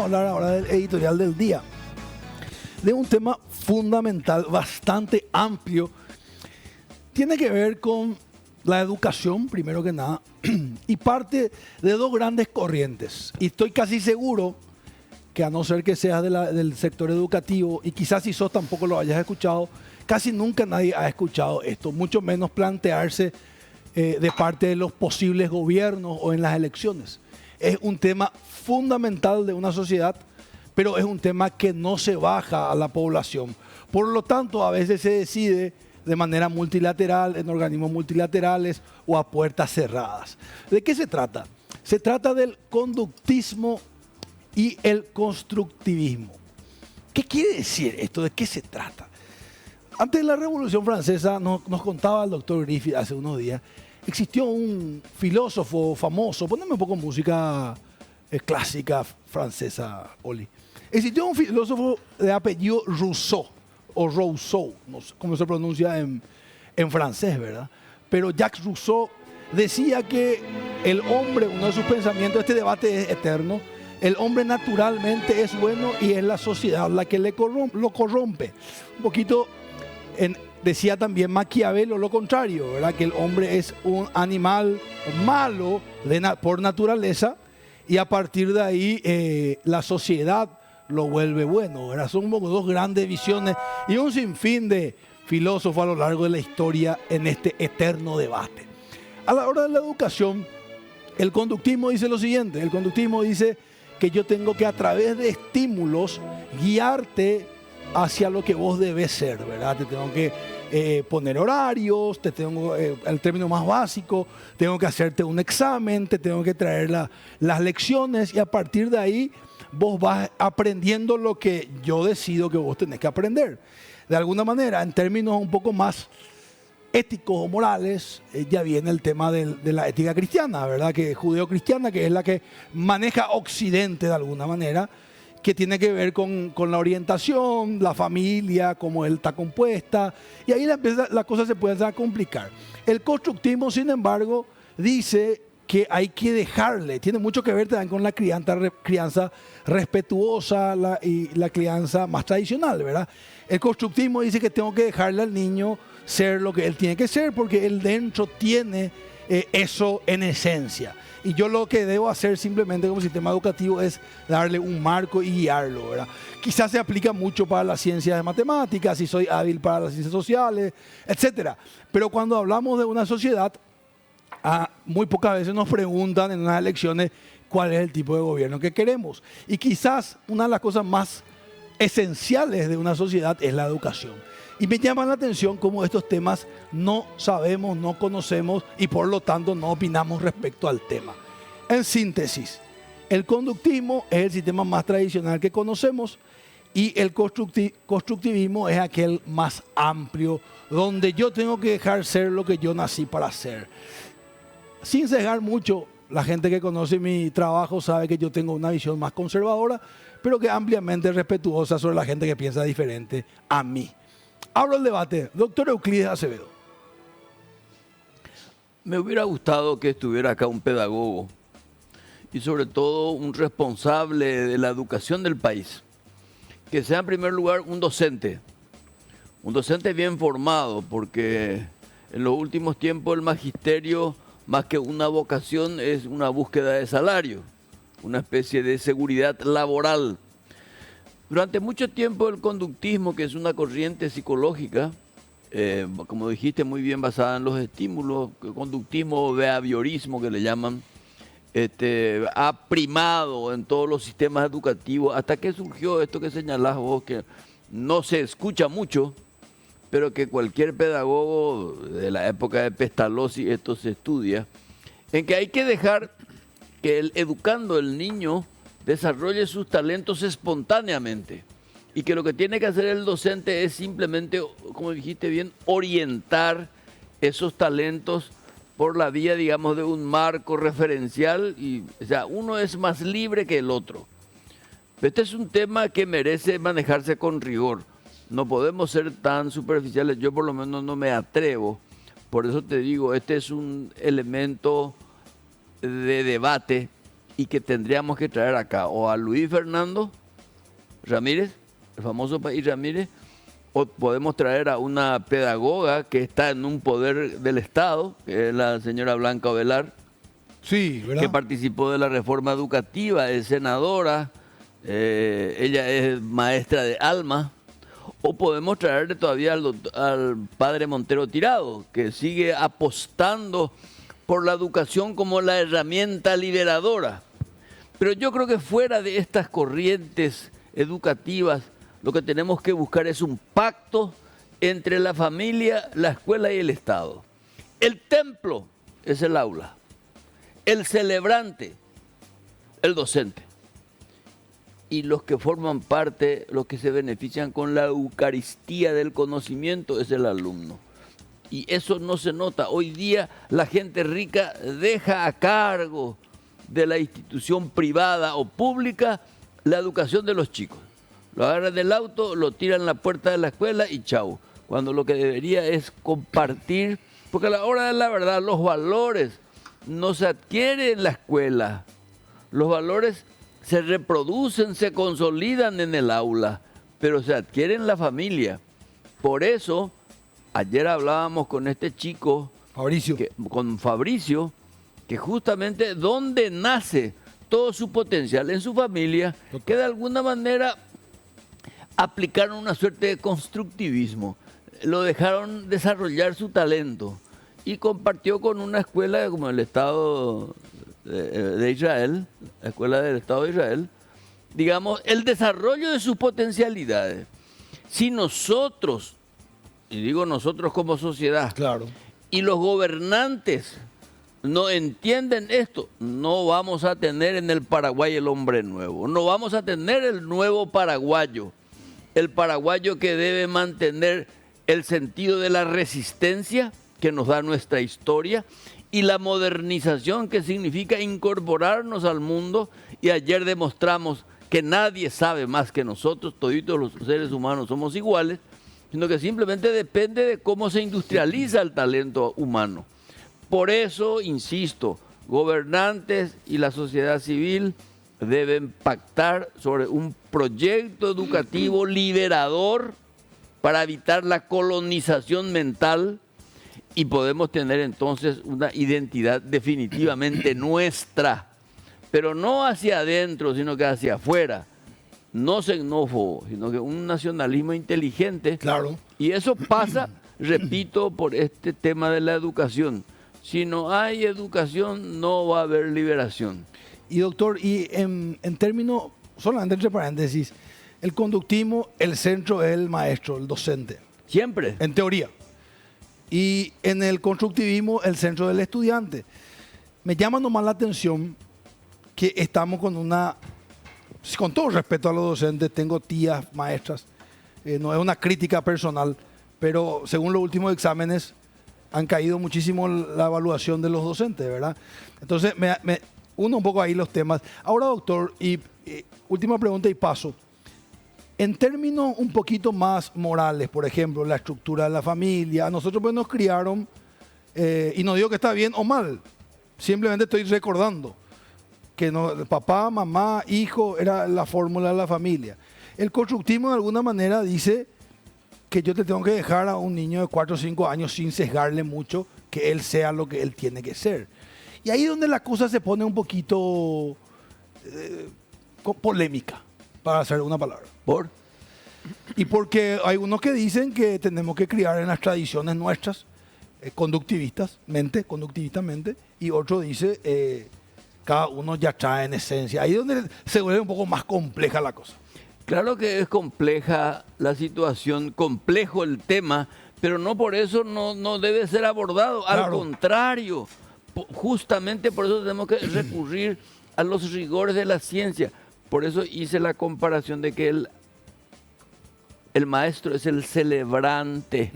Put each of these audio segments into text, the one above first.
a hablar ahora del editorial del día, de un tema fundamental, bastante amplio. Tiene que ver con la educación, primero que nada, y parte de dos grandes corrientes. Y estoy casi seguro que, a no ser que seas del sector educativo, y quizás si sos tampoco lo hayas escuchado, casi nunca nadie ha escuchado esto, mucho menos plantearse de parte de los posibles gobiernos o en las elecciones. Es un tema fundamental de una sociedad, pero es un tema que no se baja a la población. Por lo tanto, a veces se decide de manera multilateral, en organismos multilaterales o a puertas cerradas. ¿De qué se trata? Se trata del conductismo y el constructivismo. ¿Qué quiere decir esto? ¿De qué se trata? Antes de la Revolución Francesa, nos contaba el doctor Griffith hace unos días, existió un filósofo famoso, poneme un poco música clásica francesa, Oli. Existió un filósofo de apellido Rousseau, o Rousseau, no sé cómo se pronuncia en francés, ¿verdad? Pero Jacques Rousseau decía que el hombre, uno de sus pensamientos, este debate es eterno, el hombre naturalmente es bueno y es la sociedad la que lo corrompe. Un poquito, decía también Maquiavelo lo contrario, ¿verdad? Que el hombre es un animal malo por naturaleza y a partir de ahí la sociedad lo vuelve bueno, ¿verdad? Son como dos grandes visiones y un sinfín de filósofos a lo largo de la historia en este eterno debate. A la hora de la educación, el conductismo dice lo siguiente, el conductismo dice que yo tengo que, a través de estímulos, guiarte hacia lo que vos debes ser, ¿verdad? Te tengo que poner horarios, te tengo, el término más básico, tengo que hacerte un examen, te tengo que traer las lecciones y a partir de ahí vos vas aprendiendo lo que yo decido que vos tenés que aprender. De alguna manera, en términos un poco más éticos o morales, ya viene el tema de la ética cristiana, ¿verdad? Que judeo-cristiana, que es la que maneja Occidente de alguna manera, que tiene que ver con la orientación, la familia, cómo él está compuesta, y ahí la cosa se puede empezar a complicar. El constructivismo, sin embargo, dice que hay que dejarle, tiene mucho que ver también con la crianza respetuosa y la crianza más tradicional, ¿verdad? El constructivismo dice que tengo que dejarle al niño ser lo que él tiene que ser, porque él dentro tiene eso en esencia. Y yo lo que debo hacer simplemente como sistema educativo es darle un marco y guiarlo, ¿verdad? Quizás se aplica mucho para las ciencias de matemáticas, si soy hábil para las ciencias sociales, etcétera. Pero cuando hablamos de una sociedad, muy pocas veces nos preguntan en unas elecciones cuál es el tipo de gobierno que queremos. Y quizás una de las cosas más esenciales de una sociedad es la educación. Y me llama la atención cómo estos temas no sabemos, no conocemos y por lo tanto no opinamos respecto al tema. En síntesis, el conductismo es el sistema más tradicional que conocemos y el constructivismo es aquel más amplio, donde yo tengo que dejar ser lo que yo nací para ser. Sin cejar mucho, la gente que conoce mi trabajo sabe que yo tengo una visión más conservadora, pero que ampliamente respetuosa sobre la gente que piensa diferente a mí. Abro el debate. Doctor Euclides Acevedo. Me hubiera gustado que estuviera acá un pedagogo y sobre todo un responsable de la educación del país. Que sea en primer lugar un docente bien formado, porque en los últimos tiempos el magisterio, más que una vocación, es una búsqueda de salario, una especie de seguridad laboral. Durante mucho tiempo el conductismo, que es una corriente psicológica, como dijiste, muy bien basada en los estímulos, el conductismo o behaviorismo que le llaman, ha primado en todos los sistemas educativos, hasta que surgió esto que señalás vos, que no se escucha mucho, pero que cualquier pedagogo de la época de Pestalozzi, esto se estudia, en que hay que dejar que educando el niño desarrolle sus talentos espontáneamente y que lo que tiene que hacer el docente es simplemente, como dijiste bien, orientar esos talentos por la vía, digamos, de un marco referencial y, o sea, uno es más libre que el otro. Este es un tema que merece manejarse con rigor. No podemos ser tan superficiales, yo por lo menos no me atrevo. Por eso te digo, este es un elemento de debate y que tendríamos que traer acá o a Luis Fernando Ramírez, el famoso país Ramírez, o podemos traer a una pedagoga que está en un poder del Estado, que es la señora Blanca Ovelar, Sí, ¿verdad? que participó de la reforma educativa, es senadora, ella es maestra de alma, o podemos traerle todavía al padre Montero Tirado, que sigue apostando por la educación como la herramienta liberadora. Pero yo creo que fuera de estas corrientes educativas, lo que tenemos que buscar es un pacto entre la familia, la escuela y el Estado. El templo es el aula, el celebrante, el docente. Y los que forman parte, los que se benefician con la Eucaristía del conocimiento es el alumno. Y eso no se nota. Hoy día la gente rica deja a cargo de la institución privada o pública la educación de los chicos. Lo agarran del auto, lo tiran en la puerta de la escuela y chau. Cuando lo que debería es compartir, porque a la hora de la verdad los valores no se adquieren en la escuela. Los valores se reproducen, se consolidan en el aula, pero se adquieren en la familia. Por eso, ayer hablábamos con este chico, Fabricio. con Fabricio, que justamente donde nace todo su potencial en su familia, que de alguna manera aplicaron una suerte de constructivismo, lo dejaron desarrollar su talento y compartió con una escuela como el Estado de Israel, la escuela del Estado de Israel, digamos, el desarrollo de sus potencialidades. Si nosotros, y digo nosotros como sociedad, Claro. y los gobernantes no entienden esto, no vamos a tener en el Paraguay el hombre nuevo, no vamos a tener el nuevo paraguayo, el paraguayo que debe mantener el sentido de la resistencia que nos da nuestra historia y la modernización que significa incorporarnos al mundo. Y ayer demostramos que nadie sabe más que nosotros, toditos los seres humanos somos iguales, sino que simplemente depende de cómo se industrializa el talento humano. Por eso, insisto, gobernantes y la sociedad civil deben pactar sobre un proyecto educativo liberador para evitar la colonización mental y podemos tener entonces una identidad definitivamente nuestra, pero no hacia adentro, sino que hacia afuera. No xenófobo, sino que un nacionalismo inteligente. Claro. Y eso pasa, repito, por este tema de la educación. Si no hay educación, no va a haber liberación. Y doctor, y en términos, solamente entre paréntesis, el conductismo, el centro es el maestro, el docente, Siempre. en teoría. Y en el constructivismo, el centro del estudiante. Me llama nomás la atención que estamos con una, con todo respeto a los docentes, tengo tías, maestras, no es una crítica personal, pero según los últimos exámenes han caído muchísimo la evaluación de los docentes, ¿verdad? Entonces, me uno un poco ahí los temas. Ahora, doctor, y última pregunta y paso. En términos un poquito más morales, por ejemplo, la estructura de la familia, a nosotros pues nos criaron, y no digo que está bien o mal, simplemente estoy recordando que no, papá, mamá, hijo, era la fórmula de la familia. El constructivismo de alguna manera dice que yo te tengo que dejar a un niño de 4 o 5 años sin sesgarle mucho, que él sea lo que él tiene que ser. Y ahí es donde la cosa se pone un poquito polémica, para hacer una palabra. ¿Por? Y porque hay unos que dicen que tenemos que criar en las tradiciones nuestras, conductivistamente, y otro dice, cada uno ya trae en esencia. Ahí es donde se vuelve un poco más compleja la cosa. Claro que es compleja la situación, complejo el tema, pero no por eso no debe ser abordado. Al Claro. contrario, justamente por eso tenemos que recurrir a los rigores de la ciencia. Por eso hice la comparación de que el maestro es el celebrante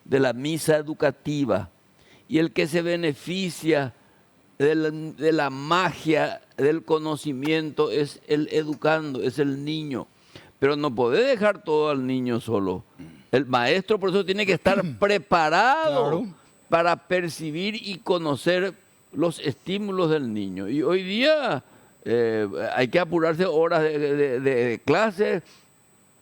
de la misa educativa y el que se beneficia de la magia del conocimiento es el educando, es el niño. Pero no puede dejar todo al niño solo. El maestro por eso tiene que estar preparado para percibir y conocer los estímulos del niño. Y hoy día hay que apurarse horas de clase,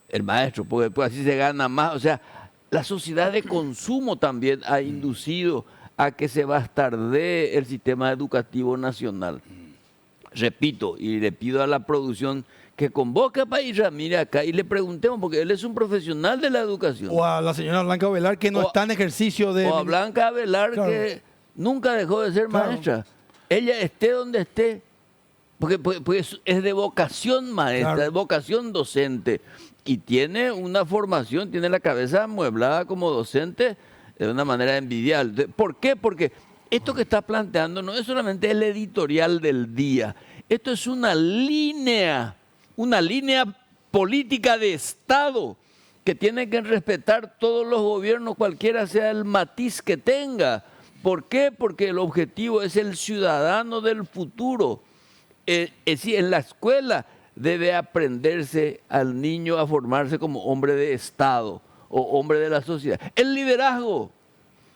el maestro, porque pues así se gana más. O sea, la sociedad de consumo también ha inducido a que se bastardee el sistema educativo nacional. Repito, y le pido a la producción que convoque a País Ramírez acá y le preguntemos, porque él es un profesional de la educación. O a la señora Blanca Velar, que no está en ejercicio de... O a Blanca Velar, claro, que nunca dejó de ser maestra. Ella esté donde esté, porque es de vocación maestra, claro, de vocación docente. Y tiene una formación, tiene la cabeza amueblada como docente de una manera envidiable. ¿Por qué? Porque esto que está planteando no es solamente el editorial del día, esto es una línea política de Estado que tiene que respetar todos los gobiernos, cualquiera sea el matiz que tenga. ¿Por qué? Porque el objetivo es el ciudadano del futuro. Es decir, en la escuela debe aprenderse al niño a formarse como hombre de Estado o hombre de la sociedad. El liderazgo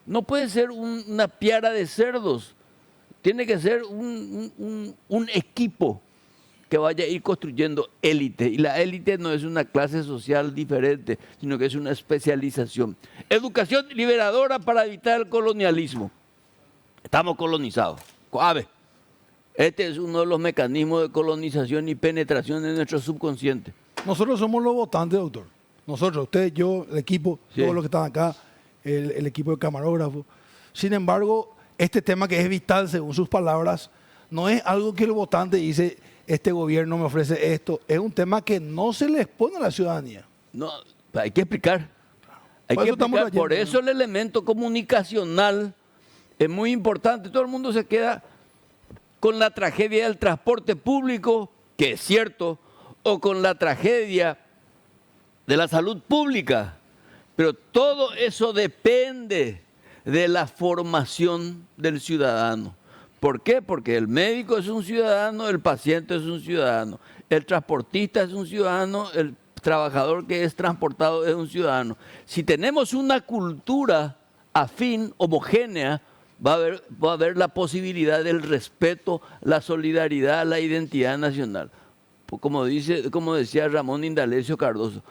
no puede ser una piara de cerdos, tiene que ser un equipo que vaya a ir construyendo élite. Y la élite no es una clase social diferente, sino que es una especialización. Educación liberadora para evitar el colonialismo. Estamos colonizados. A este es uno de los mecanismos de colonización y penetración de nuestro subconsciente. Nosotros somos los votantes, doctor. Nosotros, usted, yo, el equipo, sí, todos los que están acá, el equipo de camarógrafos. Sin embargo, este tema que es vital, según sus palabras, no es algo que el votante dice, este gobierno me ofrece esto. Es un tema que no se le expone a la ciudadanía. No, hay que explicar. Hay que explicar. Por eso el elemento comunicacional es muy importante. Todo el mundo se queda con la tragedia del transporte público, que es cierto, o con la tragedia de la salud pública. Pero todo eso depende de la formación del ciudadano. ¿Por qué? Porque el médico es un ciudadano, el paciente es un ciudadano, el transportista es un ciudadano, el trabajador que es transportado es un ciudadano. Si tenemos una cultura afín, homogénea, va a haber la posibilidad del respeto, la solidaridad, la identidad nacional. Como decía Ramón Indalecio Cardoso,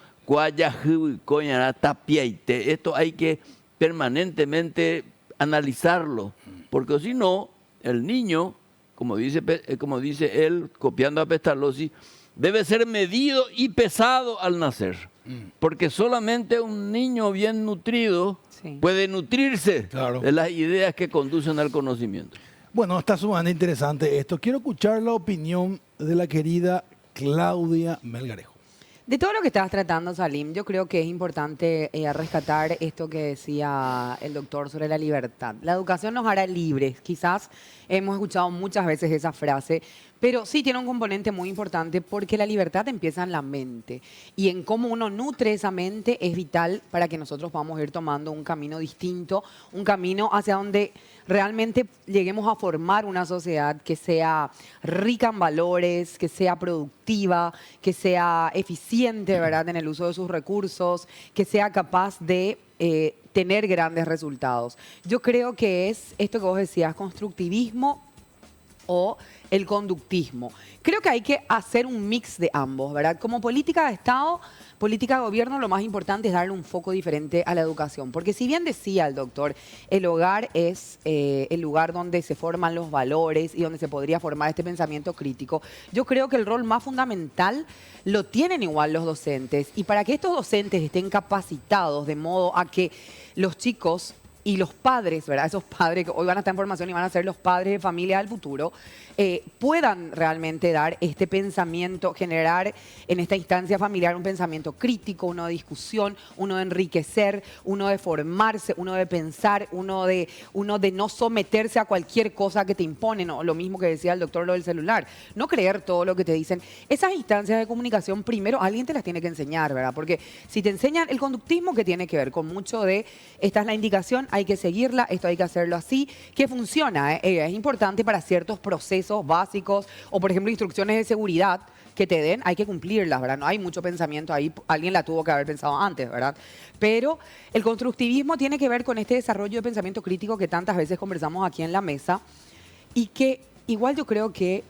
esto hay que permanentemente analizarlo, porque si no, el niño, como dice él, copiando a Pestalozzi, debe ser medido y pesado al nacer, porque solamente un niño bien nutrido puede nutrirse, claro, de las ideas que conducen al conocimiento. Bueno, está sumamente interesante esto. Quiero escuchar la opinión de la querida Claudia Melgarejo. De todo lo que estabas tratando, Salim, yo creo que es importante rescatar esto que decía el doctor sobre la libertad. La educación nos hará libres. Quizás hemos escuchado muchas veces esa frase, pero sí tiene un componente muy importante porque la libertad empieza en la mente. Y en cómo uno nutre esa mente es vital para que nosotros podamos ir tomando un camino distinto, un camino hacia donde realmente lleguemos a formar una sociedad que sea rica en valores, que sea productiva, que sea eficiente, ¿verdad?, en el uso de sus recursos, que sea capaz de tener grandes resultados. Yo creo que es esto que vos decías, constructivismo o el conductismo. Creo que hay que hacer un mix de ambos, ¿verdad? Como política de Estado, política de gobierno, lo más importante es darle un foco diferente a la educación. Porque si bien decía el doctor, el hogar es el lugar donde se forman los valores y donde se podría formar este pensamiento crítico, yo creo que el rol más fundamental lo tienen igual los docentes. Y para que estos docentes estén capacitados de modo a que los chicos y los padres, ¿verdad?, esos padres que hoy van a estar en formación y van a ser los padres de familia del futuro, puedan realmente dar este pensamiento, generar en esta instancia familiar un pensamiento crítico, uno de discusión, uno de enriquecer, uno de formarse, uno de pensar, uno de no someterse a cualquier cosa que te imponen, ¿no? Lo mismo que decía el doctor, lo del celular, no creer todo lo que te dicen. Esas instancias de comunicación, primero alguien te las tiene que enseñar, ¿verdad? Porque si te enseñan el conductismo, que tiene que ver con mucho de, esta es la indicación, hay que seguirla, esto hay que hacerlo así, que funciona, es importante para ciertos procesos básicos o, por ejemplo, instrucciones de seguridad que te den, hay que cumplirlas, ¿verdad? No hay mucho pensamiento ahí, alguien la tuvo que haber pensado antes, ¿verdad? Pero el constructivismo tiene que ver con este desarrollo de pensamiento crítico que tantas veces conversamos aquí en la mesa y que igual yo creo que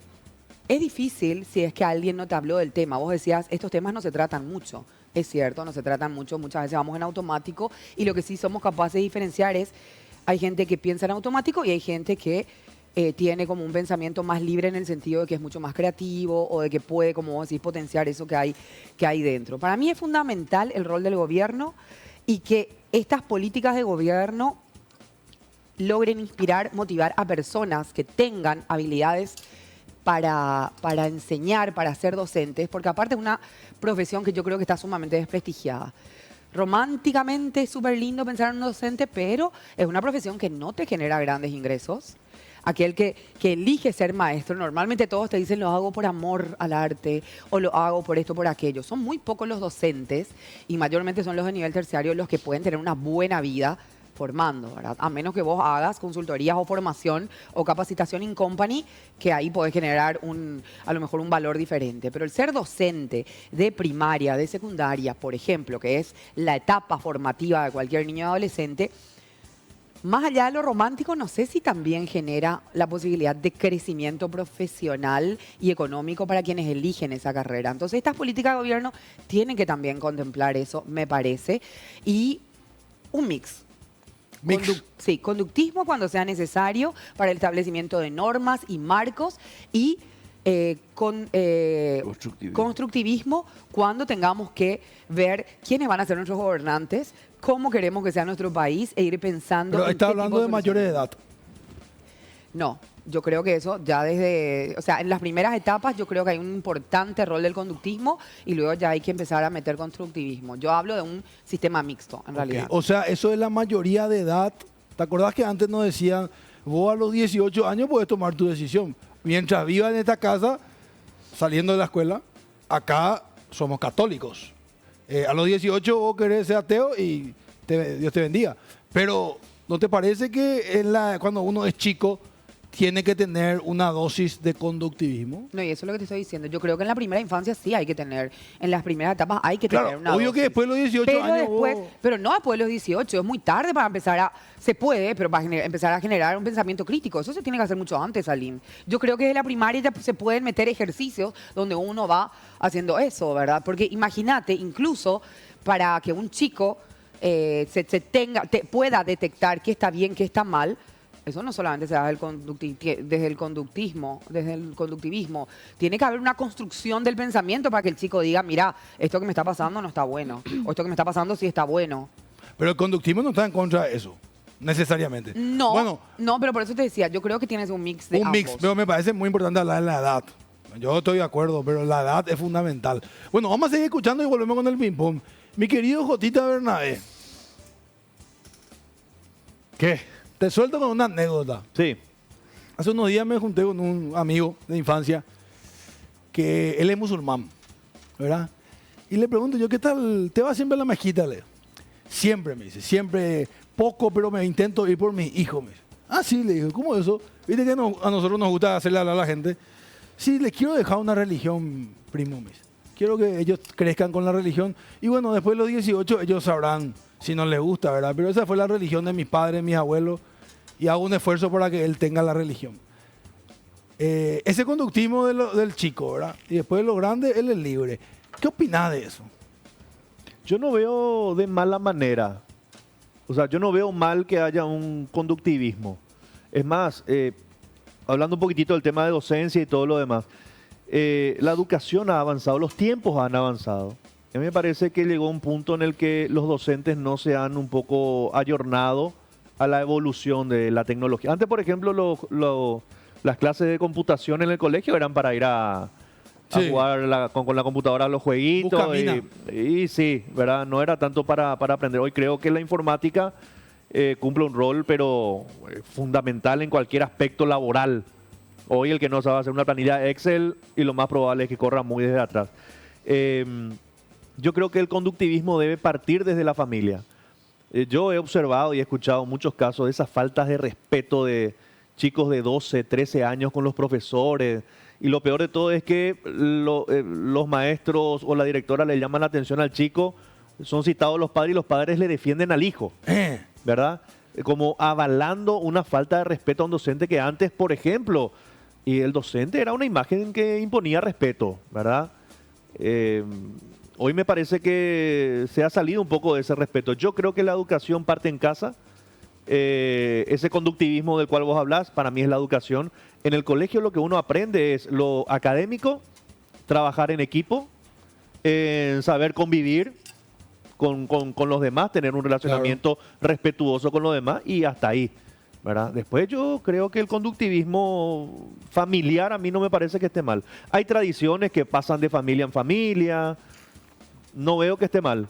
Es difícil si es que alguien no te habló del tema. Vos decías, estos temas no se tratan mucho. Es cierto, no se tratan mucho. Muchas veces vamos en automático y lo que sí somos capaces de diferenciar es, hay gente que piensa en automático y hay gente que tiene como un pensamiento más libre en el sentido de que es mucho más creativo o de que puede, como vos decís, potenciar eso que hay dentro. Para mí es fundamental el rol del gobierno y que estas políticas de gobierno logren inspirar, motivar a personas que tengan habilidades para enseñar, para ser docentes, porque aparte es una profesión que yo creo que está sumamente desprestigiada. Románticamente es súper lindo pensar en un docente, pero es una profesión que no te genera grandes ingresos. Aquel que elige ser maestro, normalmente todos te dicen lo hago por amor al arte o lo hago por esto, por aquello. Son muy pocos los docentes y mayormente son los de nivel terciario los que pueden tener una buena vida formando, ¿verdad? A menos que vos hagas consultorías o formación o capacitación in company, que ahí podés generar a lo mejor un valor diferente. Pero el ser docente de primaria, de secundaria, por ejemplo, que es la etapa formativa de cualquier niño y adolescente, más allá de lo romántico, no sé si también genera la posibilidad de crecimiento profesional y económico para quienes eligen esa carrera. Entonces, estas políticas de gobierno tienen que también contemplar eso, me parece, y un mix. Sí, conductismo cuando sea necesario para el establecimiento de normas y marcos y constructivismo cuando tengamos que ver quiénes van a ser nuestros gobernantes, cómo queremos que sea nuestro país e ir pensando. Pero está hablando de mayores de edad. No, yo creo que eso ya desde, o sea, en las primeras etapas yo creo que hay un importante rol del conductismo y luego ya hay que empezar a meter constructivismo. Yo hablo de un sistema mixto, en realidad. O sea, eso de la mayoría de edad, ¿te acordás que antes nos decían, vos a los 18 años podés tomar tu decisión? Mientras vivas en esta casa, saliendo de la escuela, acá somos católicos. A los 18 vos querés ser ateo y Dios te bendiga. Pero, ¿no te parece que cuando uno es chico tiene que tener una dosis de conductivismo? No, y eso es lo que te estoy diciendo. Yo creo que en la primera infancia sí hay que tener, en las primeras etapas hay que tener una obvio dosis. Que después de los 18 años... Pero no después de los 18, es muy tarde para empezar se puede, pero para empezar a generar un pensamiento crítico. Eso se tiene que hacer mucho antes, Salim. Yo creo que desde la primaria ya se pueden meter ejercicios donde uno va haciendo eso, ¿verdad? Porque imagínate, incluso para que un chico pueda detectar qué está bien, qué está mal. Eso no solamente se da desde el conductivismo. Tiene que haber una construcción del pensamiento para que el chico diga, mira, esto que me está pasando no está bueno. O esto que me está pasando sí está bueno. Pero el conductivismo no está en contra de eso, necesariamente. No, bueno, no, pero por eso te decía, yo creo que tienes un mix de ambos. Mix, pero me parece muy importante hablar de la edad. Yo estoy de acuerdo, pero la edad es fundamental. Bueno, vamos a seguir escuchando y volvemos con el ping-pong. Mi querido Jotita Bernabé. ¿Qué? Te suelto con una anécdota. Sí. Hace unos días me junté con un amigo de infancia que él es musulmán, ¿verdad? Y le pregunto yo, ¿qué tal? ¿Te vas siempre a la mezquita? Le digo. Siempre, me dice. Siempre, poco, pero me intento ir por mis hijos. Me dice. Ah, sí, le digo. ¿Cómo eso? Viste que a nosotros nos gusta hacerle hablar a la gente. Sí, les quiero dejar una religión, primo. Me dice. Quiero que ellos crezcan con la religión. Y bueno, después de los 18 ellos sabrán si no les gusta, ¿verdad? Pero esa fue la religión de mis padres, mis abuelos. Y hago un esfuerzo para que él tenga la religión. Ese conductismo del chico, ¿verdad? Y después de lo grande, él es libre. ¿Qué opinás de eso? Yo no veo de mala manera. O sea, yo no veo mal que haya un conductivismo. Es más, hablando un poquitito del tema de docencia y todo lo demás, la educación ha avanzado, los tiempos han avanzado. A mí me parece que llegó un punto en el que los docentes no se han un poco ayornado a la evolución de la tecnología. Antes, por ejemplo, las clases de computación en el colegio eran para ir a jugar con la computadora a los jueguitos. Y sí, ¿verdad? No era tanto para aprender. Hoy creo que la informática cumple un rol, pero fundamental en cualquier aspecto laboral. Hoy el que no sabe hacer una planilla Excel y lo más probable es que corra muy desde atrás. Yo creo que el conductivismo debe partir desde la familia. Yo he observado y he escuchado muchos casos de esas faltas de respeto de chicos de 12, 13 años con los profesores. Y lo peor de todo es que los maestros o la directora le llaman la atención al chico, son citados los padres y los padres le defienden al hijo, ¿verdad? Como avalando una falta de respeto a un docente que antes, por ejemplo, Y el docente era una imagen que imponía respeto, ¿verdad? Hoy me parece que se ha salido un poco de ese respeto. Yo creo que la educación parte en casa. Ese conductivismo del cual vos hablás, para mí es la educación. En el colegio lo que uno aprende es lo académico, trabajar en equipo, saber convivir con los demás, tener un relacionamiento respetuoso con los demás y hasta ahí, ¿verdad? Después yo creo que el conductivismo familiar a mí no me parece que esté mal. Hay tradiciones que pasan de familia en familia, no veo que esté mal,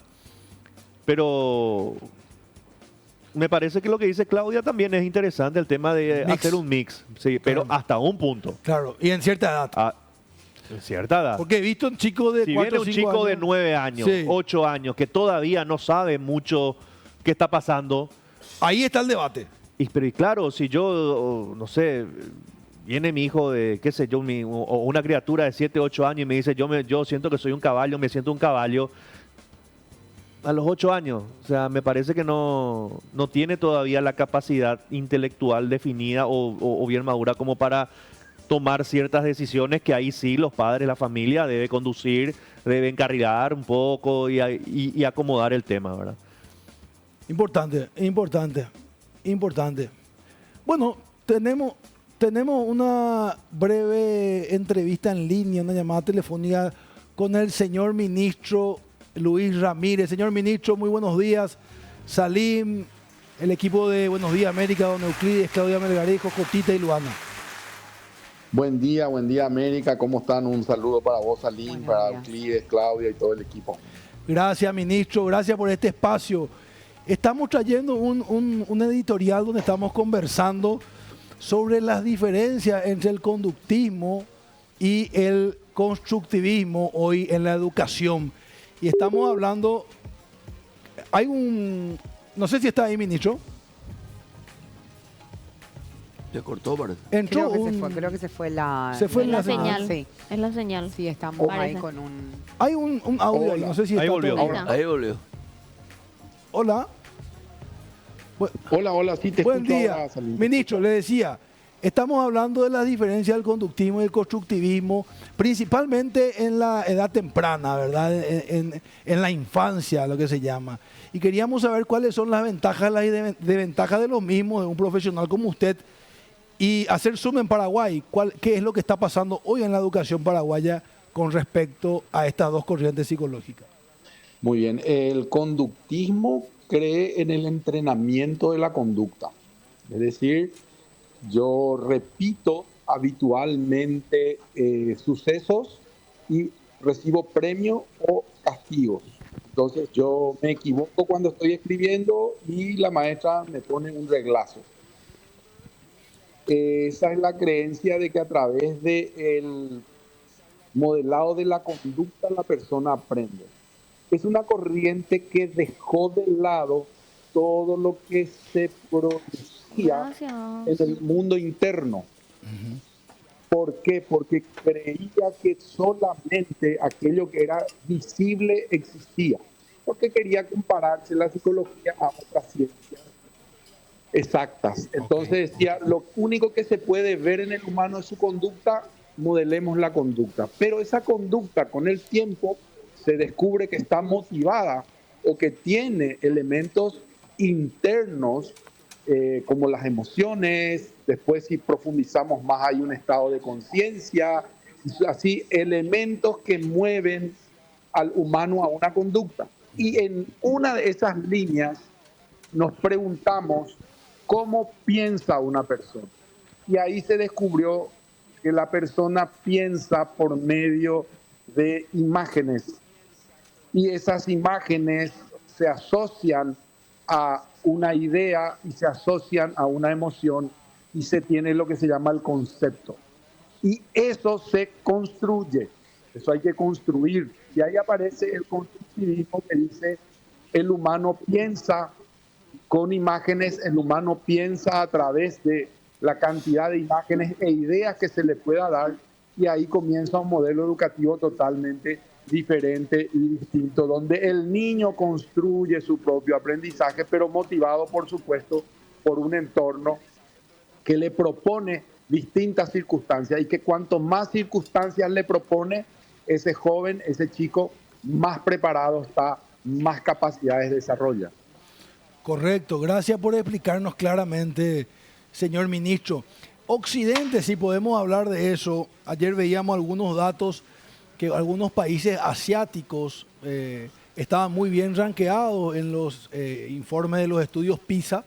pero me parece que lo que dice Claudia también es interesante, el tema de hacer un mix, sí, pero hasta un punto. Claro, y en cierta edad. En cierta edad. Porque he visto un chico de si 4 viene o un 5 chico años, de 9 años, sí, 8 años, que todavía no sabe mucho qué está pasando. ahí está el debate. Pero y claro, si yo, no sé, viene mi hijo de, qué sé yo, o una criatura de 7, 8 años y me dice, yo siento que soy un caballo, me siento un caballo. A los 8 años, o sea, me parece que no tiene todavía la capacidad intelectual definida o bien madura como para tomar ciertas decisiones que ahí sí los padres, la familia debe conducir, debe encarrilar un poco y acomodar el tema, ¿verdad? Importante. Bueno, tenemos una breve entrevista en línea, una llamada telefónica con el señor ministro Luis Ramírez. Señor ministro, muy buenos días. Salim, el equipo de Buenos Días América, don Euclides, Claudia Melgarejo, Cotita y Luana. Buen día América, ¿cómo están? Un saludo para vos, Salim, para Euclides, Claudia y todo el equipo. Gracias, ministro, gracias por este espacio. Estamos trayendo un editorial donde estamos conversando sobre las diferencias entre el conductismo y el constructivismo hoy en la educación. Y estamos hablando, no sé si está ahí, ministro. Se cortó, parece. Entró Creo que se fue la señal. Sí. Es la señal. Sí, estamos ahí Parece. con un... Hay un audio ahí, no sé si Ahí está volvió. todo. Ahí volvió. Hola. Hola, sí te Buen escucho día. ahora, Salim. Ministro, le decía, estamos hablando de la diferencia del conductismo y el constructivismo, principalmente en la edad temprana, ¿verdad? En la infancia, lo que se llama. Y queríamos saber cuáles son las ventajas y desventajas de los mismos, de un profesional como usted, y hacer zoom en Paraguay. ¿Qué es lo que está pasando hoy en la educación paraguaya con respecto a estas dos corrientes psicológicas? Muy bien, el conductismo cree en el entrenamiento de la conducta. Es decir, yo repito habitualmente sucesos y recibo premios o castigos. Entonces yo me equivoco cuando estoy escribiendo y la maestra me pone un reglazo. Esa es la creencia de que a través del modelado de la conducta la persona aprende. Es una corriente que dejó de lado todo lo que se producía en el mundo interno. ¿Por qué? Porque creía que solamente aquello que era visible existía. Porque quería compararse la psicología a otras ciencias exactas. Entonces decía, lo único que se puede ver en el humano es su conducta, modelemos la conducta. Pero esa conducta con el tiempo se descubre que está motivada o que tiene elementos internos como las emociones. Después, si profundizamos más, hay un estado de conciencia, así elementos que mueven al humano a una conducta. Y en una de esas líneas nos preguntamos cómo piensa una persona. Y ahí se descubrió que la persona piensa por medio de imágenes. Y esas imágenes se asocian a una idea y se asocian a una emoción y se tiene lo que se llama el concepto. Y eso se construye, eso hay que construir. Y ahí aparece el constructivismo que dice, el humano piensa con imágenes, el humano piensa a través de la cantidad de imágenes e ideas que se le pueda dar, y ahí comienza un modelo educativo totalmente diferente y distinto, donde el niño construye su propio aprendizaje, pero motivado, por supuesto, por un entorno que le propone distintas circunstancias y que cuanto más circunstancias le propone ese joven, ese chico, más preparado está, más capacidades desarrolla. Correcto, gracias por explicarnos claramente, señor ministro. Occidente, si podemos hablar de eso, ayer veíamos algunos datos que algunos países asiáticos estaban muy bien rankeados en los informes de los estudios PISA,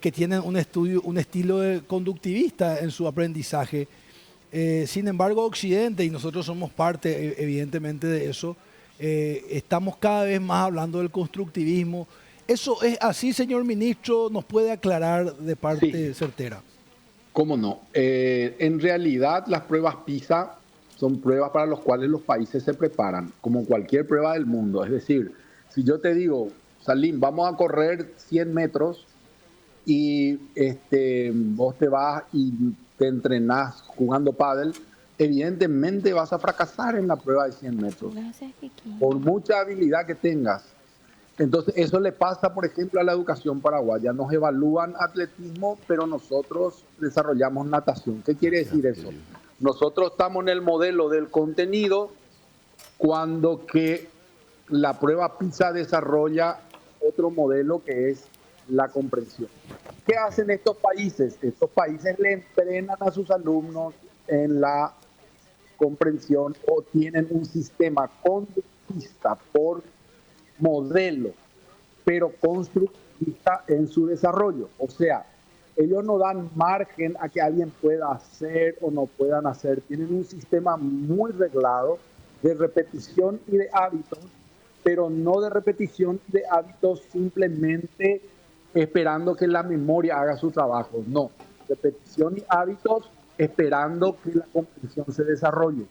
que tienen un estilo conductivista en su aprendizaje. Sin embargo, Occidente, y nosotros somos parte evidentemente de eso, estamos cada vez más hablando del constructivismo. ¿Eso es así, señor ministro? ¿Nos puede aclarar de parte certera? ¿Cómo no? En realidad, las pruebas PISA son pruebas para las cuales los países se preparan, como cualquier prueba del mundo. Es decir, si yo te digo, Salim, vamos a correr 100 metros y vos te vas y te entrenás jugando pádel, evidentemente vas a fracasar en la prueba de 100 metros, por mucha habilidad que tengas. Entonces, eso le pasa, por ejemplo, a la educación paraguaya. Nos evalúan atletismo, pero nosotros desarrollamos natación. ¿Qué quiere decir eso? Nosotros estamos en el modelo del contenido, cuando que la prueba PISA desarrolla otro modelo que es la comprensión. ¿Qué hacen estos países? Estos países le entrenan a sus alumnos en la comprensión o tienen un sistema conductista por modelo, pero constructivista en su desarrollo. O sea, ellos no dan margen a que alguien pueda hacer o no puedan hacer. Tienen un sistema muy reglado de repetición y de hábitos, pero no de repetición de hábitos simplemente esperando que la memoria haga su trabajo. No, repetición y hábitos esperando que la comprensión se desarrolle.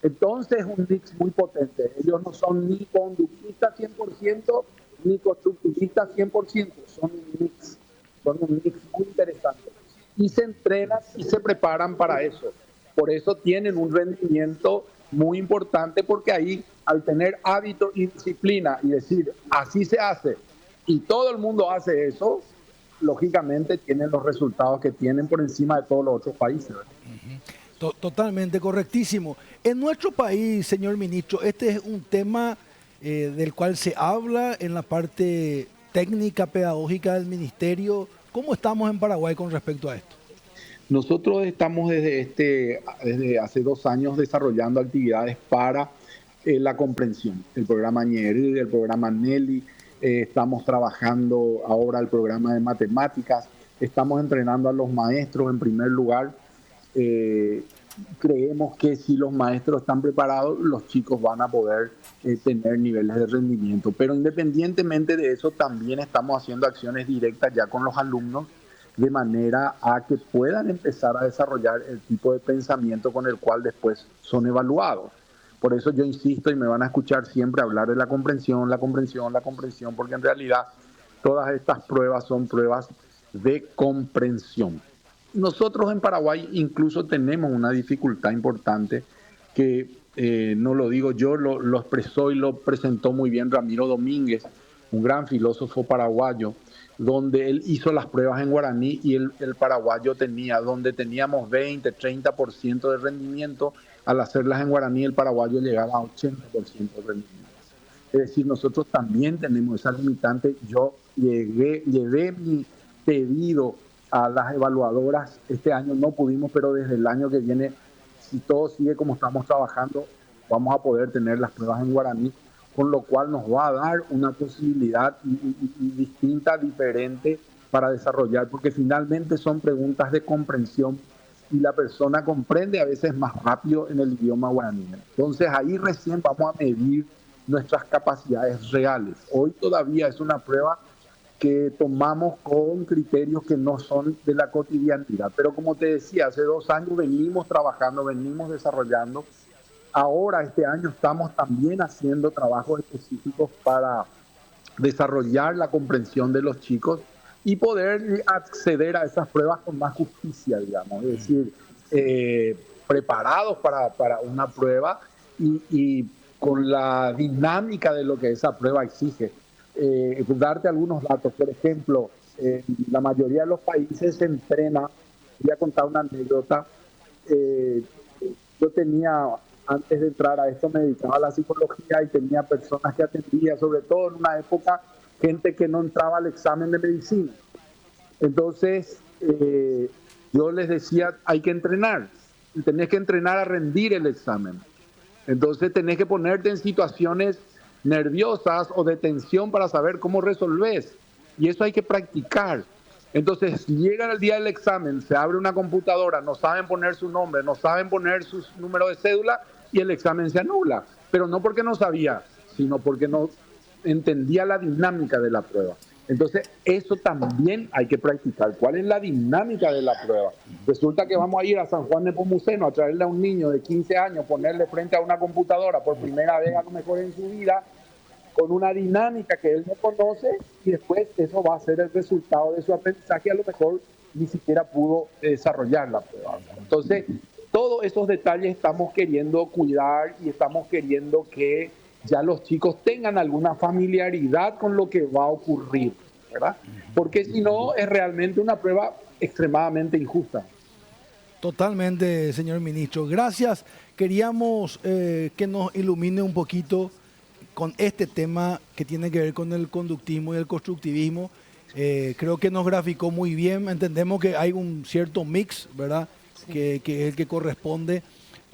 Entonces es un mix muy potente. Ellos no son ni conductistas 100% ni constructivistas 100%. Son un mix muy interesante. Y se entrenan y se preparan para eso. Por eso tienen un rendimiento muy importante, porque ahí, al tener hábito y disciplina y decir, así se hace, y todo el mundo hace eso, lógicamente tienen los resultados que tienen por encima de todos los otros países. Totalmente correctísimo. En nuestro país, señor ministro, este es un tema del cual se habla en la parte técnica, pedagógica del ministerio. ¿Cómo estamos en Paraguay con respecto a esto? Nosotros estamos desde hace 2 años desarrollando actividades para la comprensión. El programa Ñeri, el programa Nelly, estamos trabajando ahora el programa de matemáticas, estamos entrenando a los maestros en primer lugar. Creemos que si los maestros están preparados, los chicos van a poder tener niveles de rendimiento. Pero independientemente de eso, también estamos haciendo acciones directas ya con los alumnos, de manera a que puedan empezar a desarrollar el tipo de pensamiento con el cual después son evaluados. Por eso yo insisto, y me van a escuchar siempre hablar de la comprensión, porque en realidad todas estas pruebas son pruebas de comprensión. Nosotros en Paraguay incluso tenemos una dificultad importante que no lo digo yo, lo expresó y lo presentó muy bien Ramiro Domínguez, un gran filósofo paraguayo, donde él hizo las pruebas en guaraní y el paraguayo donde teníamos 20, 30% de rendimiento, al hacerlas en guaraní el paraguayo llegaba a 80% de rendimiento. Es decir, nosotros también tenemos esa limitante. Yo llevé mi pedido a las evaluadoras. Este año no pudimos, pero desde el año que viene, si todo sigue como estamos trabajando, vamos a poder tener las pruebas en guaraní, con lo cual nos va a dar una posibilidad distinta, diferente para desarrollar, porque finalmente son preguntas de comprensión y la persona comprende a veces más rápido en el idioma guaraní. Entonces ahí recién vamos a medir nuestras capacidades reales. Hoy todavía es una prueba que tomamos con criterios que no son de la cotidianidad. Pero como te decía, hace 2 años venimos trabajando, venimos desarrollando. Ahora, este año, estamos también haciendo trabajos específicos para desarrollar la comprensión de los chicos y poder acceder a esas pruebas con más justicia, digamos. Es decir, preparados para una prueba y con la dinámica de lo que esa prueba exige. Darte algunos datos, por ejemplo, la mayoría de los países se entrena Voy a contar una anécdota. Eh, yo tenía, antes de entrar a esto, me dedicaba a la psicología y tenía personas que atendía, sobre todo en una época, gente que no entraba al examen de medicina. Entonces, yo les decía, hay que entrenar, y tenés que entrenar a rendir el examen. Entonces, tenés que ponerte en situaciones nerviosas o de tensión para saber cómo resolvés. Y eso hay que practicar. Entonces, llegan el día del examen, se abre una computadora, no saben poner su nombre, no saben poner su número de cédula y el examen se anula. Pero no porque no sabía, sino porque no entendía la dinámica de la prueba. Entonces, eso también hay que practicar. ¿Cuál es la dinámica de la prueba? Resulta que vamos a ir a San Juan de Nepomuceno a traerle a un niño de 15 años, ponerle frente a una computadora por primera vez a lo mejor en su vida, con una dinámica que él no conoce, y después eso va a ser el resultado de su aprendizaje, a lo mejor ni siquiera pudo desarrollar la prueba. Entonces, todos esos detalles estamos queriendo cuidar y estamos queriendo que ya los chicos tengan alguna familiaridad con lo que va a ocurrir, ¿verdad? Porque si no, es realmente una prueba extremadamente injusta. Totalmente, señor ministro. Gracias. Queríamos que nos ilumine un poquito con este tema que tiene que ver con el conductismo y el constructivismo. Creo que nos graficó muy bien. Entendemos que hay un cierto mix, ¿verdad? Sí. Que es el que corresponde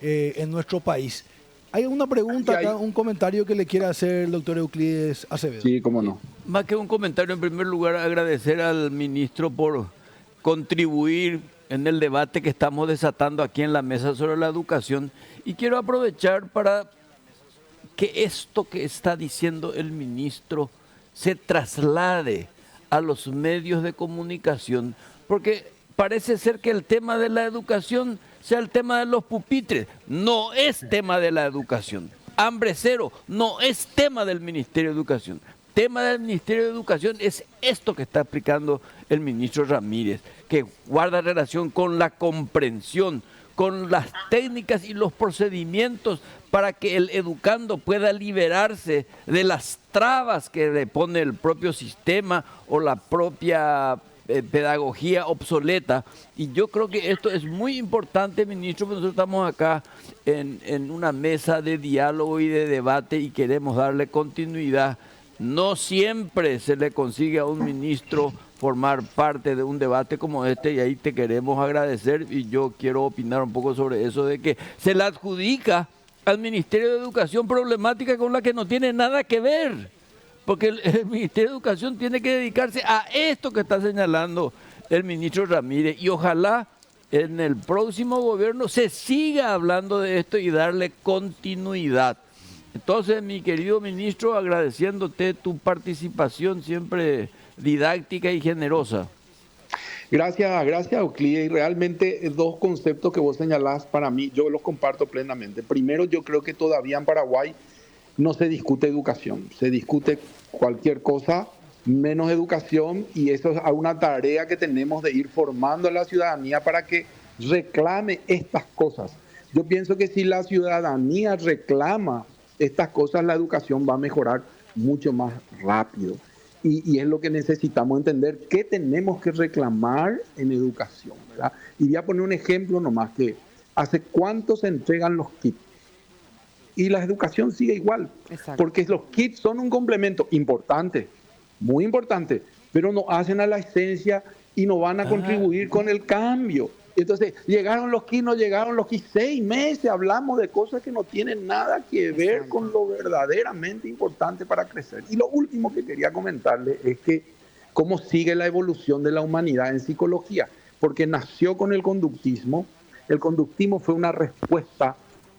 en nuestro país. Hay una pregunta acá, un comentario que le quiere hacer el doctor Euclides Acevedo. Sí, cómo no. Más que un comentario, en primer lugar, agradecer al ministro por contribuir en el debate que estamos desatando aquí en la mesa sobre la educación. Y quiero aprovechar para que esto que está diciendo el ministro se traslade a los medios de comunicación, porque parece ser que el tema de la educación sea el tema de los pupitres. No es tema de la educación. Hambre cero no es tema del Ministerio de Educación. Tema del Ministerio de Educación es esto que está explicando el ministro Ramírez, que guarda relación con la comprensión, con las técnicas y los procedimientos para que el educando pueda liberarse de las trabas que le pone el propio sistema o la propia pedagogía obsoleta. Y yo creo que esto es muy importante, ministro, porque nosotros estamos acá en una mesa de diálogo y de debate y queremos darle continuidad. No siempre se le consigue a un ministro formar parte de un debate como este, y ahí te queremos agradecer, y yo quiero opinar un poco sobre eso, de que se le adjudica al Ministerio de Educación problemática con la que no tiene nada que ver, porque el Ministerio de Educación tiene que dedicarse a esto que está señalando el ministro Ramírez, y ojalá en el próximo gobierno se siga hablando de esto y darle continuidad. Entonces, mi querido ministro, agradeciéndote tu participación siempre didáctica y generosa. Gracias, Euclides. Y realmente dos conceptos que vos señalás, para mí, yo los comparto plenamente. Primero, yo creo que todavía en Paraguay no se discute educación, se discute cualquier cosa menos educación, y eso es una tarea que tenemos de ir formando a la ciudadanía para que reclame estas cosas. Yo pienso que si la ciudadanía reclama estas cosas, la educación va a mejorar mucho más rápido. Y es lo que necesitamos entender, qué tenemos que reclamar en educación, ¿verdad? Y voy a poner un ejemplo nomás, que ¿hace cuánto se entregan los kits? Y la educación sigue igual. Exacto. Porque los kits son un complemento importante, muy importante, pero no hacen a la esencia y no van a contribuir con el cambio. Entonces, llegaron los kits, no llegaron los kits, 6 meses hablamos de cosas que no tienen nada que ver con lo verdaderamente importante para crecer. Y lo último que quería comentarle es que cómo sigue la evolución de la humanidad en psicología, porque nació con el conductismo. El conductismo fue una respuesta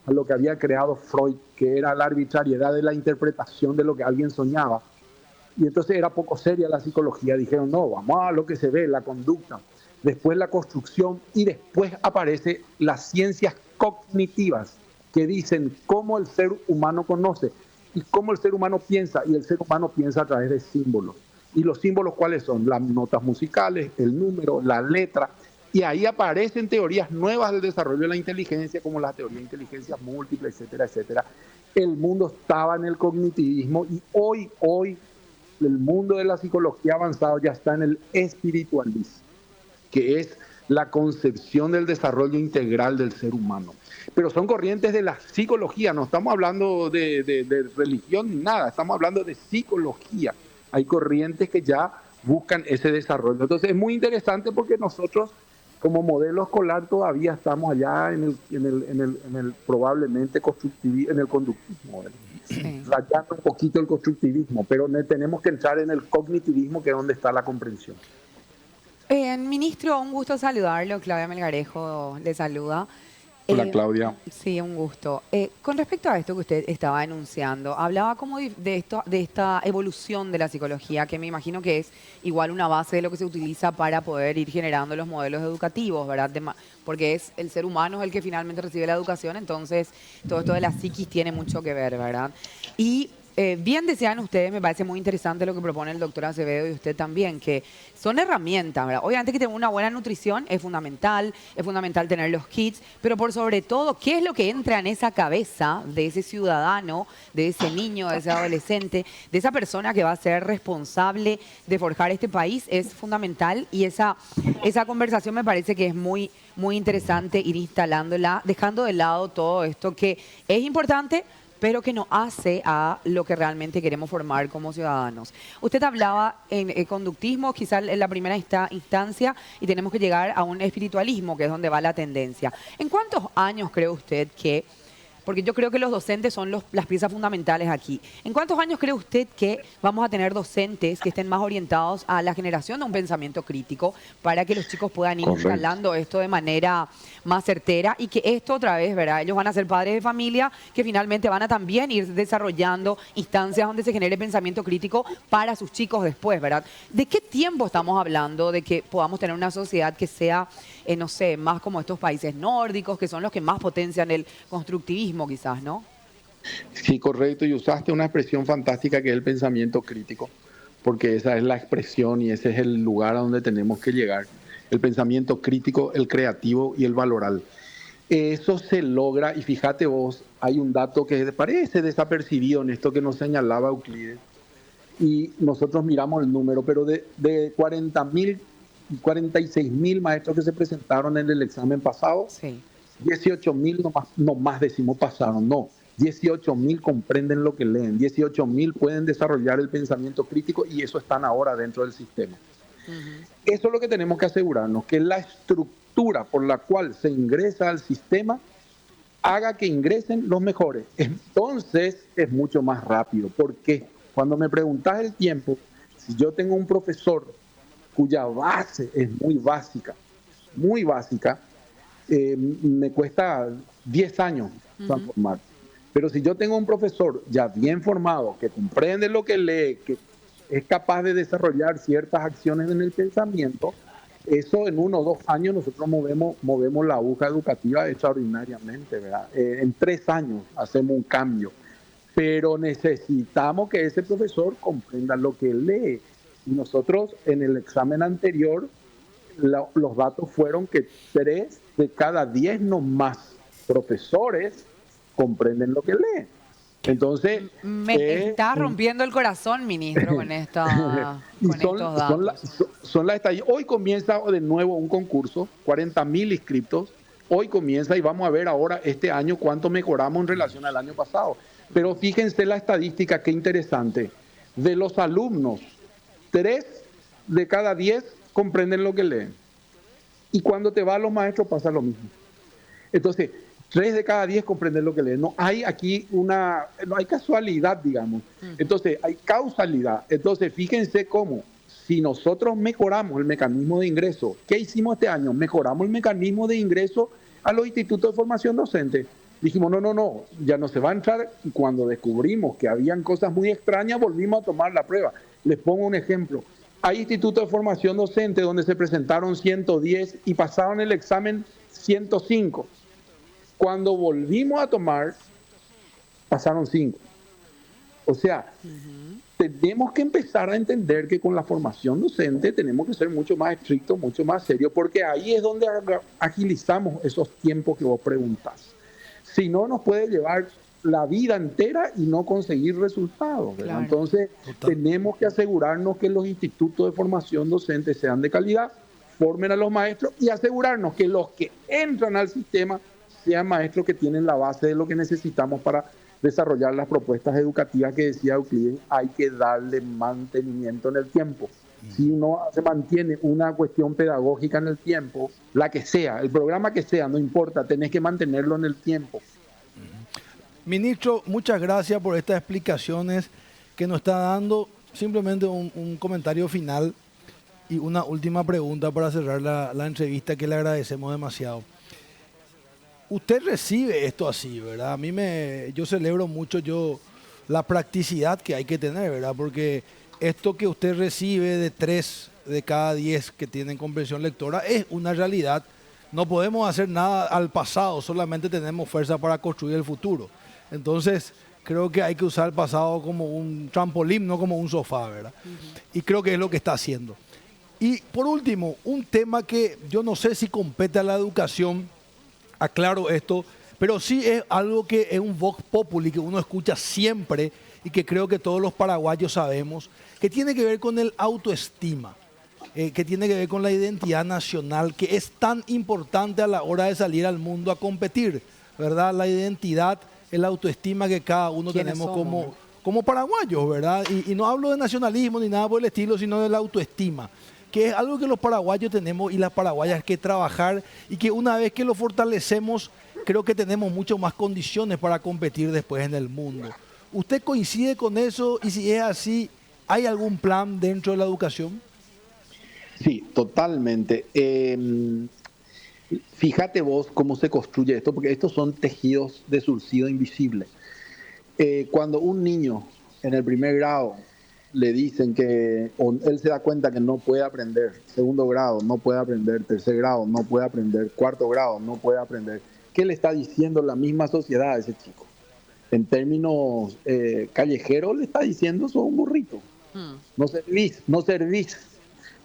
a lo que había creado Freud, que era la arbitrariedad de la interpretación de lo que alguien soñaba. Y entonces era poco seria la psicología. Dijeron, no, vamos a lo que se ve, la conducta. Después la construcción, y después aparecen las ciencias cognitivas, que dicen cómo el ser humano conoce y cómo el ser humano piensa, y el ser humano piensa a través de símbolos. ¿Y los símbolos cuáles son? Las notas musicales, el número, la letra, y ahí aparecen teorías nuevas del desarrollo de la inteligencia, como la teoría de inteligencia múltiple, etcétera, etcétera. El mundo estaba en el cognitivismo, y hoy el mundo de la psicología avanzada ya está en el espiritualismo, que es la concepción del desarrollo integral del ser humano. Pero son corrientes de la psicología, no estamos hablando de religión ni nada, estamos hablando de psicología. Hay corrientes que ya buscan ese desarrollo. Entonces es muy interesante porque nosotros como modelo escolar todavía estamos allá en el probablemente constructivismo, en el conductismo, rayando un poquito el constructivismo, pero tenemos que entrar en el cognitivismo, que es donde está la comprensión. Ministro, un gusto saludarlo. Claudia Melgarejo le saluda. Hola, Claudia. Sí, un gusto. Con respecto a esto que usted estaba enunciando, hablaba como de esta evolución de la psicología, que me imagino que es igual una base de lo que se utiliza para poder ir generando los modelos educativos, ¿verdad? Porque es el ser humano es el que finalmente recibe la educación, entonces todo esto de la psiquis tiene mucho que ver, ¿verdad? Y bien decían ustedes, me parece muy interesante lo que propone el doctor Acevedo y usted también, que son herramientas, ¿verdad? Obviamente que tener una buena nutrición es fundamental tener los kits, pero por sobre todo, ¿qué es lo que entra en esa cabeza de ese ciudadano, de ese niño, de ese adolescente, de esa persona que va a ser responsable de forjar este país? Es fundamental y esa conversación me parece que es muy, muy interesante ir instalándola, dejando de lado todo esto que es importante, pero que no hace a lo que realmente queremos formar como ciudadanos. Usted hablaba en conductismo, quizás en la primera instancia, y tenemos que llegar a un espiritualismo, que es donde va la tendencia. ¿En cuántos años cree usted que, porque yo creo que los docentes son las piezas fundamentales aquí, ¿en cuántos años cree usted que vamos a tener docentes que estén más orientados a la generación de un pensamiento crítico para que los chicos puedan ir instalando esto de manera más certera y que esto otra vez, ¿verdad? Ellos van a ser padres de familia que finalmente van a también ir desarrollando instancias donde se genere pensamiento crítico para sus chicos después, ¿verdad? ¿De qué tiempo estamos hablando de que podamos tener una sociedad que sea, no sé, más como estos países nórdicos, que son los que más potencian el constructivismo quizás, ¿no? Sí, correcto, y usaste una expresión fantástica que es el pensamiento crítico, porque esa es la expresión y ese es el lugar a donde tenemos que llegar. El pensamiento crítico, el creativo y el valoral. Eso se logra, y fíjate vos, hay un dato que parece desapercibido en esto que nos señalaba Euclides, y nosotros miramos el número, pero de 40.000, 46.000 maestros que se presentaron en el examen pasado, Sí. 18.000 no más decimos pasaron, no. 18.000 comprenden lo que leen, 18.000 pueden desarrollar el pensamiento crítico y eso están ahora dentro del sistema. Eso es lo que tenemos que asegurarnos, que la estructura por la cual se ingresa al sistema haga que ingresen los mejores. Entonces es mucho más rápido, porque cuando me preguntas el tiempo, si yo tengo un profesor cuya base es muy básica, me cuesta 10 años transformar. Pero si yo tengo un profesor ya bien formado, que comprende lo que lee, que es capaz de desarrollar ciertas acciones en el pensamiento, eso en 1 o 2 años nosotros movemos la aguja educativa extraordinariamente, ¿verdad? En 3 años hacemos un cambio, pero necesitamos que ese profesor comprenda lo que lee. Y nosotros en el examen anterior, los datos fueron que 3 de cada 10 no más profesores comprenden lo que leen. Entonces me está rompiendo el corazón, ministro, con estos datos. Son las estadísticas. Hoy comienza de nuevo un concurso, 40.000 inscriptos. Hoy comienza y vamos a ver ahora este año cuánto mejoramos en relación al año pasado. Pero fíjense la estadística, qué interesante. De los alumnos, 3 de cada 10 comprenden lo que leen. Y cuando te va a los maestros pasa lo mismo. Entonces, 3 de cada 10 comprenden lo que leen. No hay aquí no hay casualidad, digamos. Entonces, hay causalidad. Entonces, fíjense cómo, si nosotros mejoramos el mecanismo de ingreso, ¿qué hicimos este año? Mejoramos el mecanismo de ingreso a los institutos de formación docente. Dijimos, no, ya no se va a entrar. Y cuando descubrimos que habían cosas muy extrañas, volvimos a tomar la prueba. Les pongo un ejemplo. Hay institutos de formación docente donde se presentaron 110 y pasaron el examen 105. Cuando volvimos a tomar, pasaron 5. O sea, tenemos que empezar a entender que con la formación docente tenemos que ser mucho más estrictos, mucho más serios, porque ahí es donde agilizamos esos tiempos que vos preguntás. Si no, nos puede llevar la vida entera y no conseguir resultados, ¿verdad? Entonces, tenemos que asegurarnos que los institutos de formación docente sean de calidad, formen a los maestros y asegurarnos que los que entran al sistema sean maestros que tienen la base de lo que necesitamos para desarrollar las propuestas educativas que decía Euclides. Hay que darle mantenimiento en el tiempo. Si uno se mantiene una cuestión pedagógica en el tiempo, la que sea, el programa que sea, no importa, tenés que mantenerlo en el tiempo. Ministro, muchas gracias por estas explicaciones que nos está dando. Simplemente un comentario final y una última pregunta para cerrar la entrevista, que le agradecemos demasiado. Usted recibe esto así, ¿verdad? Yo celebro mucho la practicidad que hay que tener, ¿verdad? Porque esto que usted recibe de 3 de cada 10 que tienen comprensión lectora es una realidad. No podemos hacer nada al pasado, solamente tenemos fuerza para construir el futuro. Entonces, creo que hay que usar el pasado como un trampolín, no como un sofá, ¿verdad? Y creo que es lo que está haciendo. Y por último, un tema que yo no sé si compete a la educación, aclaro esto, pero sí es algo que es un vox populi que uno escucha siempre y que creo que todos los paraguayos sabemos, que tiene que ver con el autoestima, que tiene que ver con la identidad nacional, que es tan importante a la hora de salir al mundo a competir, ¿verdad? La identidad, el autoestima que cada uno tenemos como paraguayos, ¿verdad? Y no hablo de nacionalismo ni nada por el estilo, sino de la autoestima, que es algo que los paraguayos tenemos y las paraguayas que trabajar, y que una vez que lo fortalecemos, creo que tenemos mucho más condiciones para competir después en el mundo. ¿Usted coincide con eso? Y si es así, ¿hay algún plan dentro de la educación? Sí, totalmente. Fíjate vos cómo se construye esto, porque estos son tejidos de surcido invisible. Cuando un niño en el primer grado le dicen que él se da cuenta que no puede aprender, segundo grado no puede aprender, tercer grado no puede aprender, cuarto grado no puede aprender, ¿qué le está diciendo la misma sociedad a ese chico? En términos callejeros le está diciendo: sos un burrito, no servís.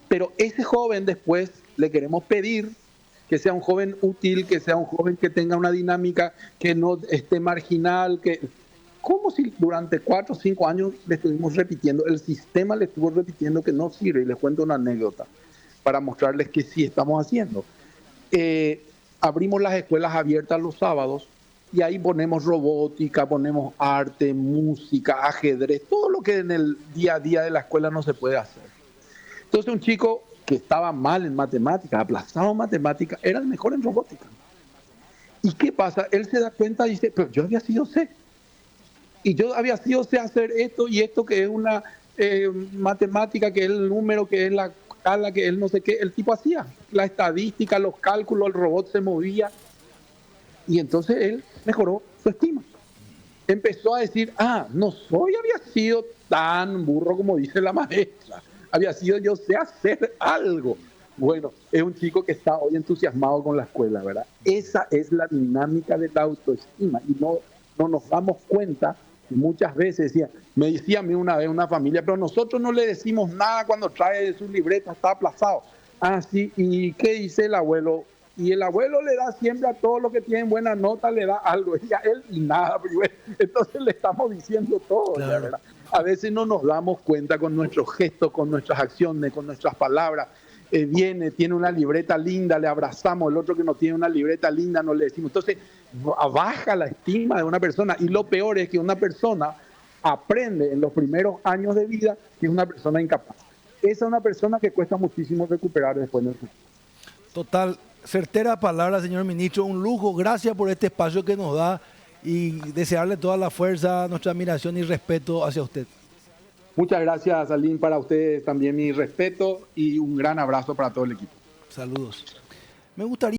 Pero ese joven después le queremos pedir que sea un joven útil, que sea un joven que tenga una dinámica, que no esté marginal, como si durante 4 o 5 años le estuvimos repitiendo, el sistema le estuvo repitiendo que no sirve. Y les cuento una anécdota para mostrarles que sí estamos haciendo. Abrimos las escuelas abiertas los sábados y ahí ponemos robótica, ponemos arte, música, ajedrez, todo lo que en el día a día de la escuela no se puede hacer. Entonces un chico que estaba mal en matemáticas, aplazado en matemáticas, era el mejor en robótica. ¿Y qué pasa? Él se da cuenta y dice: pero yo había sido C. Y yo había sido C hacer esto y esto, que es una matemática, que es el número, que es la escala, que es no sé qué. El tipo hacía la estadística, los cálculos, el robot se movía. Y entonces él mejoró su estima. Empezó a decir: no había sido tan burro como dice la maestra. Había sido, yo sé hacer algo. Bueno, es un chico que está hoy entusiasmado con la escuela, ¿verdad? Esa es la dinámica de la autoestima. Y no nos damos cuenta. Muchas veces me decía a mí una vez una familia: pero nosotros no le decimos nada cuando trae su libreta, está aplazado. Sí, ¿y qué dice el abuelo? Y el abuelo le da siempre a todos los que tienen buena nota, le da algo, y a él y nada. Entonces le estamos diciendo todo, claro. ¿Verdad? A veces no nos damos cuenta con nuestros gestos, con nuestras acciones, con nuestras palabras. Tiene una libreta linda, le abrazamos. El otro que no tiene una libreta linda, no le decimos. Entonces baja la estima de una persona. Y lo peor es que una persona aprende en los primeros años de vida que es una persona incapaz. Esa es una persona que cuesta muchísimo recuperar después del futuro. Total, certera palabra, señor ministro. Un lujo. Gracias por este espacio que nos da y desearle toda la fuerza, nuestra admiración y respeto hacia usted. Muchas gracias, Aline. Para ustedes también mi respeto y un gran abrazo para todo el equipo. Saludos. Me gustaría